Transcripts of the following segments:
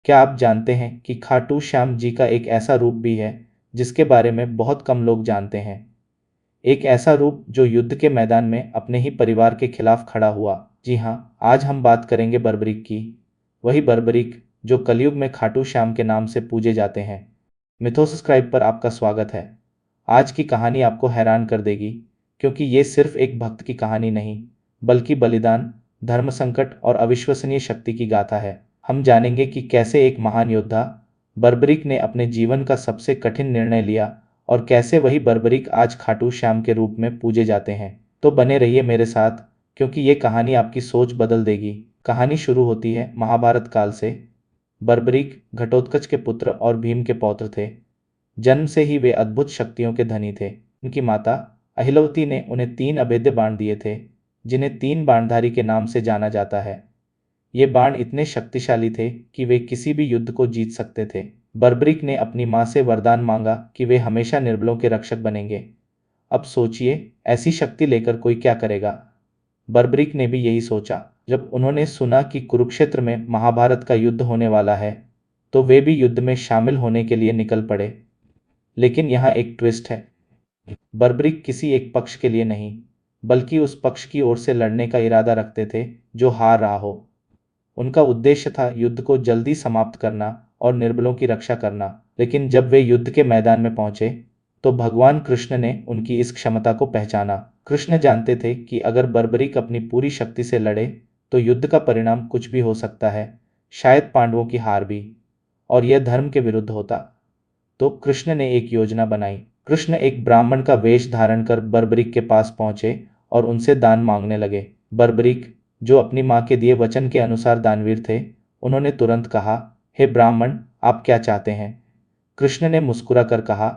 क्या आप जानते हैं कि खाटू श्याम जी का एक ऐसा रूप भी है जिसके बारे में बहुत कम लोग जानते हैं? एक ऐसा रूप जो युद्ध के मैदान में अपने ही परिवार के खिलाफ खड़ा हुआ। जी हाँ, आज हम बात करेंगे बर्बरीक की। वही बर्बरीक जो कलयुग में खाटू श्याम के नाम से पूजे जाते हैं। मिथोसब्सक्राइब पर आपका स्वागत है। आज की कहानी आपको हैरान कर देगी, क्योंकि ये सिर्फ एक भक्त की कहानी नहीं, बल्कि बलिदान, धर्म संकट और अविश्वसनीय शक्ति की गाथा है। हम जानेंगे कि कैसे एक महान योद्धा बर्बरीक ने अपने जीवन का सबसे कठिन निर्णय लिया और कैसे वही बर्बरीक आज खाटू श्याम के रूप में पूजे जाते हैं। तो बने रहिए मेरे साथ, क्योंकि ये कहानी आपकी सोच बदल देगी। कहानी शुरू होती है महाभारत काल से। बर्बरीक घटोत्कच के पुत्र और भीम के पौत्र थे। जन्म से ही वे अद्भुत शक्तियों के धनी थे। उनकी माता अहिलवती ने उन्हें 3 अभेद्य बाण दिए थे, जिन्हें 3 बाणधारी के नाम से जाना जाता है। ये बाण इतने शक्तिशाली थे कि वे किसी भी युद्ध को जीत सकते थे। बर्बरीक ने अपनी मां से वरदान मांगा कि वे हमेशा निर्बलों के रक्षक बनेंगे। अब सोचिए, ऐसी शक्ति लेकर कोई क्या करेगा? बर्बरीक ने भी यही सोचा। जब उन्होंने सुना कि कुरुक्षेत्र में महाभारत का युद्ध होने वाला है, तो वे भी युद्ध में शामिल होने के लिए निकल पड़े। लेकिन यहाँ एक ट्विस्ट है। बर्बरीक किसी एक पक्ष के लिए नहीं, बल्कि उस पक्ष की ओर से लड़ने का इरादा रखते थे जो हार रहा हो। उनका उद्देश्य था युद्ध को जल्दी समाप्त करना और निर्बलों की रक्षा करना। लेकिन जब वे युद्ध के मैदान में पहुंचे, तो भगवान कृष्ण ने उनकी इस क्षमता को पहचाना। कृष्ण जानते थे कि अगर बर्बरीक अपनी पूरी शक्ति से लड़े, तो युद्ध का परिणाम कुछ भी हो सकता है, शायद पांडवों की हार भी, और यह धर्म के विरुद्ध होता। तो कृष्ण ने एक योजना बनाई। कृष्ण एक ब्राह्मण का वेश धारण कर बर्बरीक के पास पहुंचे और उनसे दान मांगने लगे। बर्बरीक, जो अपनी मां के दिए वचन के अनुसार दानवीर थे, उन्होंने तुरंत कहा, हे ब्राह्मण, आप क्या चाहते हैं? कृष्ण ने मुस्कुरा कर कहा,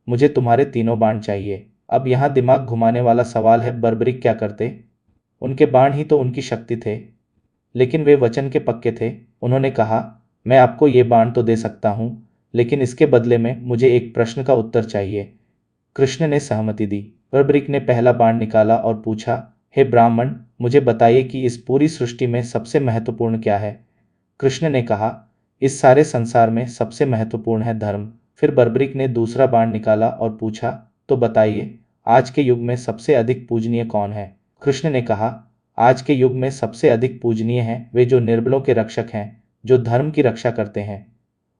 मुझे तुम्हारे तीनों बाण चाहिए। अब यहाँ दिमाग घुमाने वाला सवाल है, बर्बरीक क्या करते? उनके बाण ही तो उनकी शक्ति थे। लेकिन वे वचन के पक्के थे। उन्होंने कहा, मैं आपको ये बाण तो दे सकता हूँ, लेकिन इसके बदले में मुझे एक प्रश्न का उत्तर चाहिए। कृष्ण ने सहमति दी। बर्बरीक ने पहला बाण निकाला और पूछा, हे ब्राह्मण, मुझे बताइए कि इस पूरी सृष्टि में सबसे महत्वपूर्ण क्या है? कृष्ण ने कहा, इस सारे संसार में सबसे महत्वपूर्ण है धर्म। फिर बर्बरीक ने दूसरा बाण निकाला और पूछा, तो बताइए, आज के युग में सबसे अधिक पूजनीय कौन है? कृष्ण ने कहा, आज के युग में सबसे अधिक पूजनीय हैं वे जो निर्बलों के रक्षक हैं, जो धर्म की रक्षा करते हैं।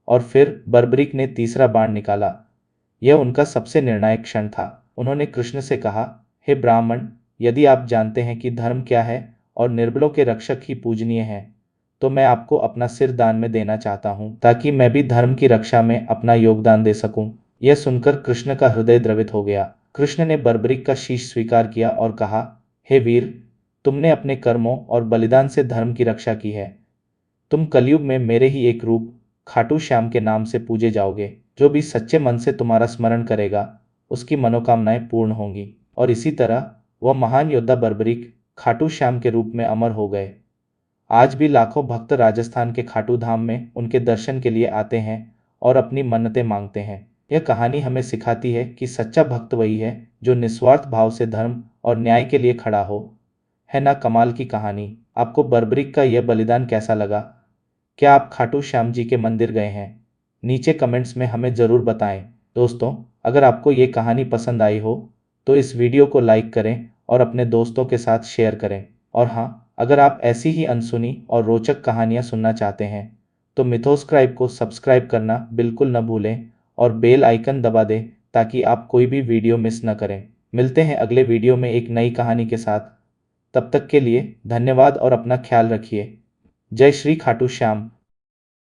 और फिर बर्बरीक ने तीसरा बाण निकाला। यह उनका सबसे निर्णायक क्षण था। उन्होंने कृष्ण से कहा, हे ब्राह्मण, यदि आप जानते हैं कि धर्म क्या है और निर्बलों के रक्षक ही पूजनीय हैं, तो मैं आपको अपना सिर दान में देना चाहता हूँ, ताकि मैं भी धर्म की रक्षा में अपना योगदान दे सकूं। यह सुनकर कृष्ण का हृदय द्रवित हो गया। कृष्ण ने बर्बरीक का शीश स्वीकार किया और कहा, हे वीर, तुमने अपने कर्मों और बलिदान से धर्म की रक्षा की है। तुम कलयुग में मेरे ही एक रूप खाटू श्याम के नाम से पूजे जाओगे। जो भी सच्चे मन से तुम्हारा स्मरण करेगा, उसकी मनोकामनाएं पूर्ण होंगी। और इसी तरह वह महान योद्धा बर्बरीक खाटू श्याम के रूप में अमर हो गए। आज भी लाखों भक्त राजस्थान के खाटू धाम में उनके दर्शन के लिए आते हैं और अपनी मन्नतें मांगते हैं। यह कहानी हमें सिखाती है कि सच्चा भक्त वही है जो निस्वार्थ भाव से धर्म और न्याय के लिए खड़ा हो। है ना कमाल की कहानी? आपको बर्बरीक का यह बलिदान कैसा लगा? क्या आप खाटू श्याम जी के मंदिर गए हैं? नीचे कमेंट्स में हमें ज़रूर बताएं। दोस्तों, अगर आपको ये कहानी पसंद आई हो, तो इस वीडियो को लाइक करें और अपने दोस्तों के साथ शेयर करें। और हाँ, अगर आप ऐसी ही अनसुनी और रोचक कहानियाँ सुनना चाहते हैं, तो मिथोस्क्राइब को सब्सक्राइब करना बिल्कुल न भूलें और बेल आइकन दबा दें, ताकि आप कोई भी वीडियो मिस न करें। मिलते हैं अगले वीडियो में एक नई कहानी के साथ। तब तक के लिए धन्यवाद और अपना ख्याल रखिए। जय श्री खाटू श्याम।